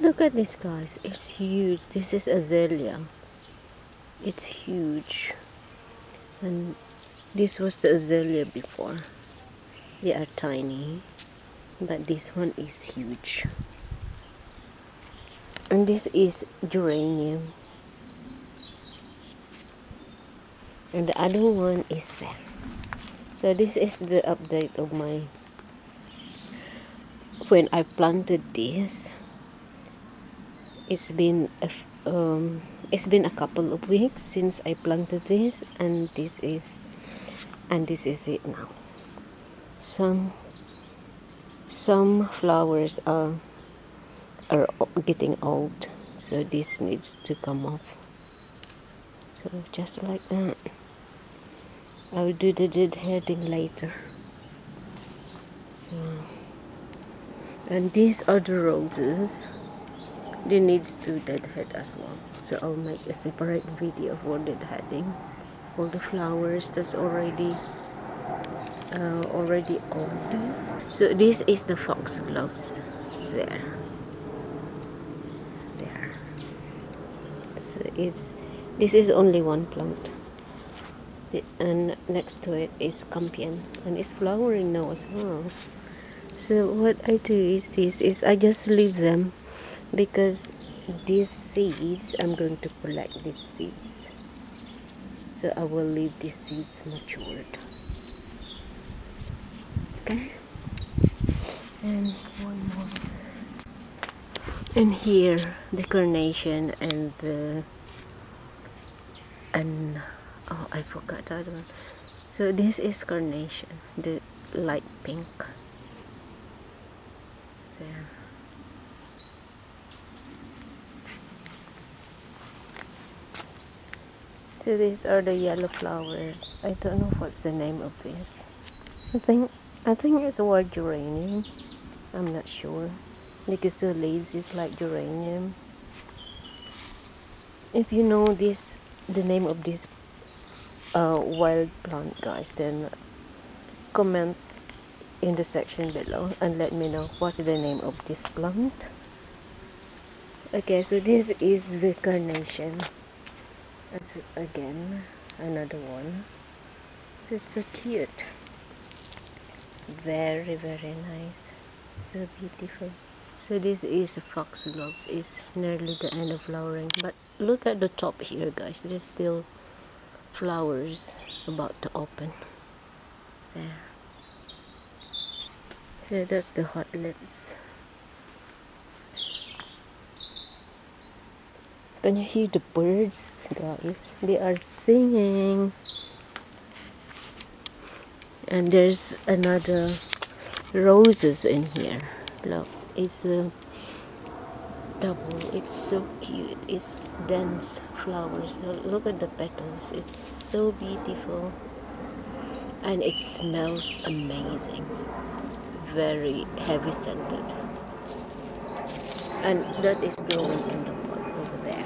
Look at this, guys. It's huge. This is azalea. It's huge. And this was the azalea before. They are tiny, but this one is huge. And this is geranium. And the other one is there. So this is the update of my, when I planted this. It's been a couple of weeks since I planted this, and this is it now. Some flowers are getting old, so this needs to come off. So just like that. I'll do the deadheading later. So, and these are the roses. They needs to deadhead as well. So I'll make a separate video for deadheading. All the flowers that's already old. So this is the foxgloves. There. So this is only one plant. And next to it is campion, and it's flowering now as well. So what I do is I just leave them, because these seeds, I'm going to collect these seeds. So I will leave these seeds matured. Okay. And one more. And here the carnation and oh, I forgot that one. So this is carnation, the light pink. There. So these are the yellow flowers. I don't know what's the name of this. I think it's white geranium. I'm not sure, because the leaves is like geranium. If you know the name of this wild plant, guys, then comment in the section below and let me know what's the name of this plant. Okay, so this is the carnation. That's again another one. So it's so cute. Very, very nice. So beautiful. So this is foxgloves. It's nearly the end of flowering, but look at the top here, guys. There's still flowers about to open. There. So that's the hot lips. Can you hear the birds, guys? They are singing. And there's another roses in here. Look, it's a double. It's so cute. It's dense flowers. So look at the petals. It's so beautiful. And it smells amazing. Very heavy scented. And that is growing in the pot over there.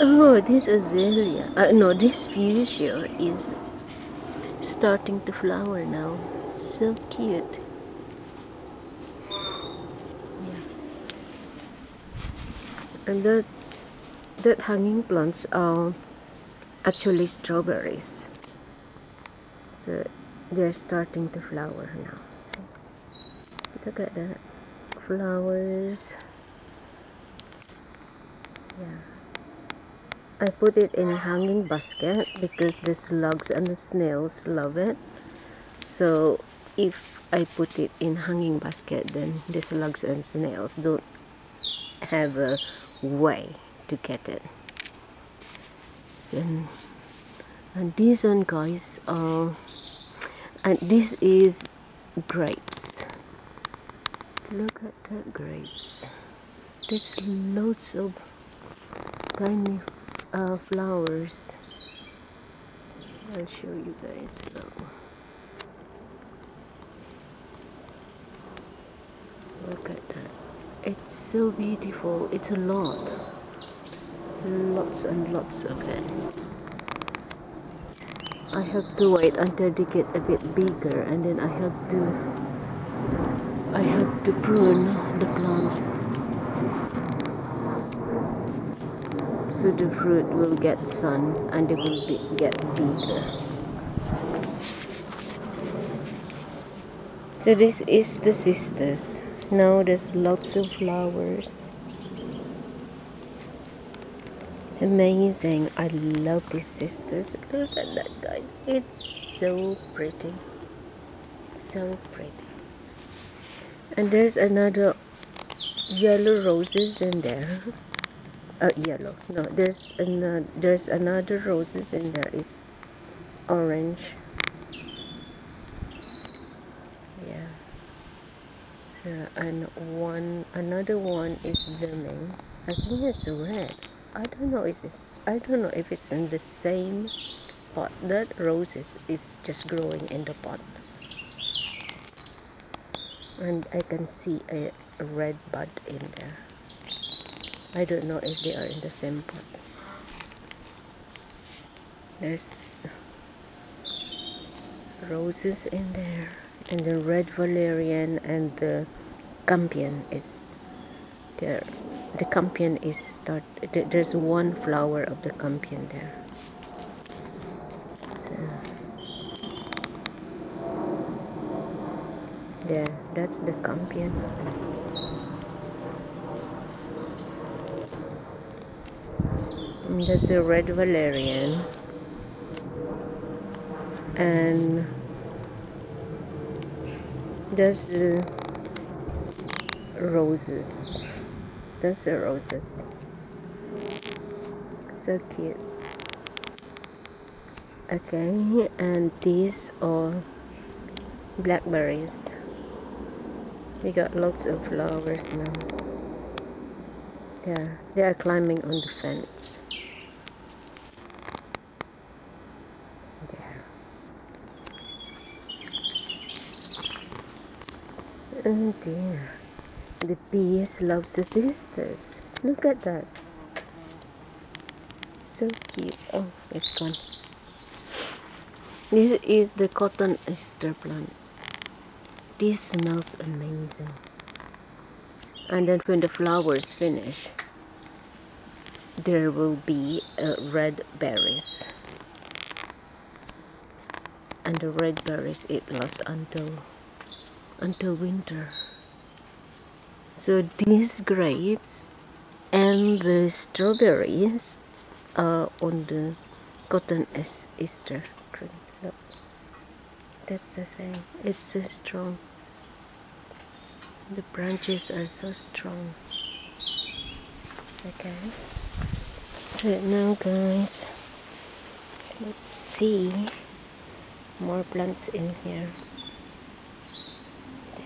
Oh, this azalea. No, this fuchsia is starting to flower now. So cute. Yeah. And that hanging plants are actually strawberries. So they're starting to flower now. Look at that. Flowers. Yeah. I put it in a hanging basket because the slugs and the snails love it. So if I put it in hanging basket, then the slugs and snails don't have a way to get it. So, and this one, guys, and this is grapes. Look at that grapes. There's loads of tiny flowers. I'll show you guys now. Look at that. It's so beautiful. It's a lot. Lots and lots of it. I have to wait until they get a bit bigger, and then I have to prune the plants so the fruit will get sun and they will get bigger. So this is the sisters. Now there's lots of flowers. Amazing. I love these sisters. Look at that, guys. It's so pretty. So pretty. And there's another yellow roses in there. Yellow. No, there's another roses in there. It's orange. Yeah. So another one is blooming. I think it's red. I don't know if it's in the same pot. That rose is just growing in the pot. And I can see a red bud in there. I don't know if they are in the same pot. There's roses in there, and the red valerian and the campion is there. The campion is there's one flower of the campion there. There, that's the campion. And that's a red valerian. And there's the roses. There's the roses. So cute. Okay, and these are blackberries. We got lots of flowers now. Yeah, they are climbing on the fence. There. Oh dear. The bees love the sisters. Look at that. So cute. Oh, it's gone. This is the cotton Easter plant. This smells amazing. And then when the flowers finish, there will be red berries. And the red berries, it lasts until winter. So these grapes and the strawberries are on the cotton Easter tree. Look. That's the thing. It's so strong. The branches are so strong. Okay. Right now, guys, let's see more plants in here. There.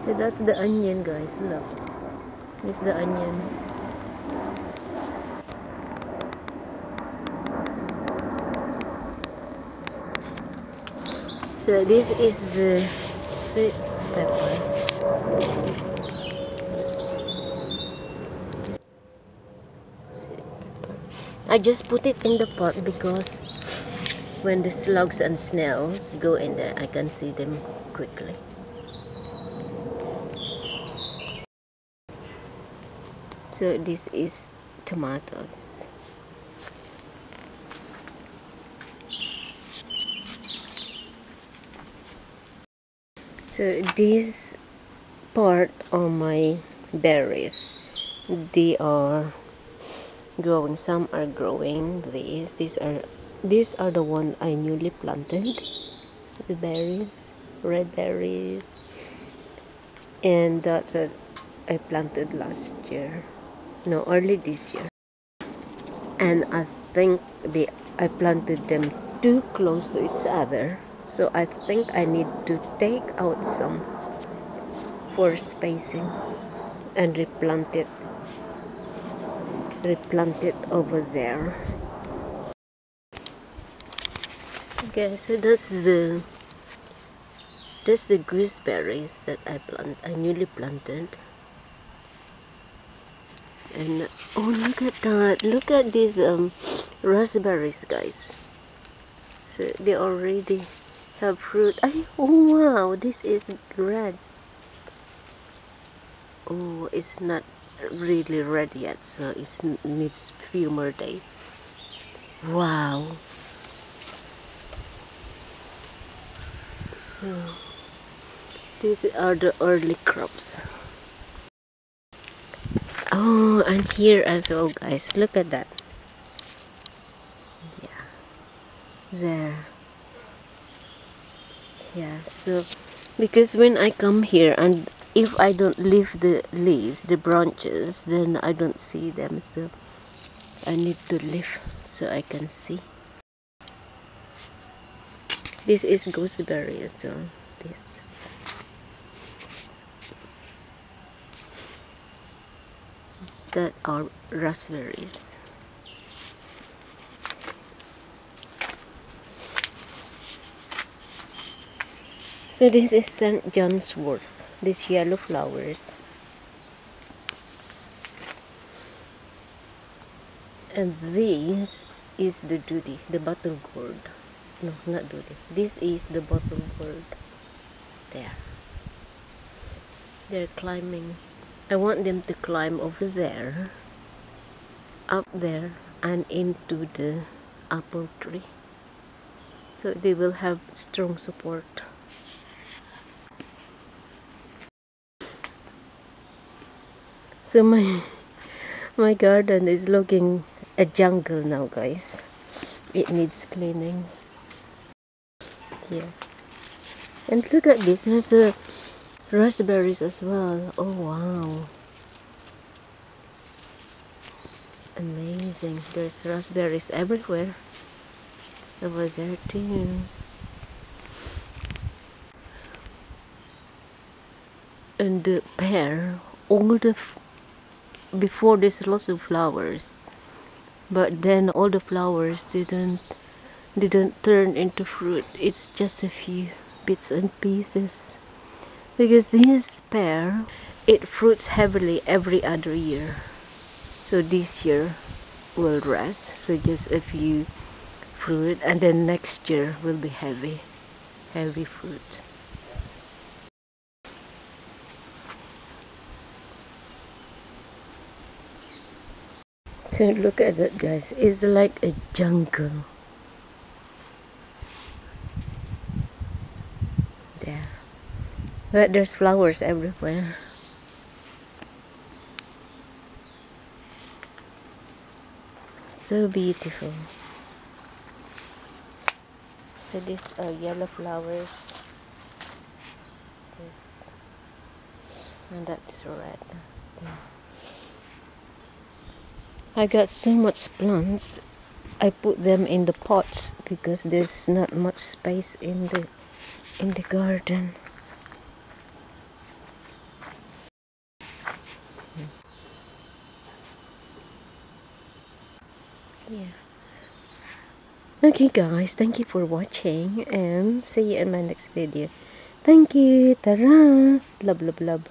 So that's the onion, guys. Look, this is the onion. So this is the sweet pepper. I just put it in the pot because when the slugs and snails go in there, I can see them quickly. So this is tomatoes. So this part are my berries. They are growing. Some are growing. These are the one I newly planted. The berries, red berries, and that's what I planted last year. No, early this year. And I think I planted them too close to each other. So I think I need to take out some for spacing and replant it over there. Okay, so that's the gooseberries that I newly planted. And oh, look at that! Look at these raspberries, guys. So they already have fruit. Oh wow, this is red. Oh, it's not really red yet, so it needs few more days. Wow. So these are the early crops. Oh, and here as well, guys. Look at that. Yeah, there. Yeah, so because when I come here and if I don't leave the leaves, the branches, then I don't see them. So I need to lift so I can see. This is gooseberry as well. This. That are raspberries. So this is St. John's wort. These yellow flowers. And this is the duty, the bottle gourd. No, not duty. This is the bottle gourd. There. They're climbing. I want them to climb over there, up there, and into the apple tree. So they will have strong support. So my garden is looking a jungle now, guys. It needs cleaning. Here. And look at this. There's raspberries as well. Oh wow. Amazing. There's raspberries everywhere. Over there too. And the pear, before there's lots of flowers, but then all the flowers didn't turn into fruit. It's just a few bits and pieces. Because this pear, it fruits heavily every other year. So this year will rest. So just a few fruit, and then next year will be heavy fruit. So look at that, guys. It's like a jungle. There. But there's flowers everywhere. So beautiful. So these are yellow flowers. This. And that's red. Yeah. I got so much plants. I put them in the pots because there's not much space in the garden. Yeah. Okay guys, thank you for watching and see you in my next video. Thank you. Tara. Love, love, love.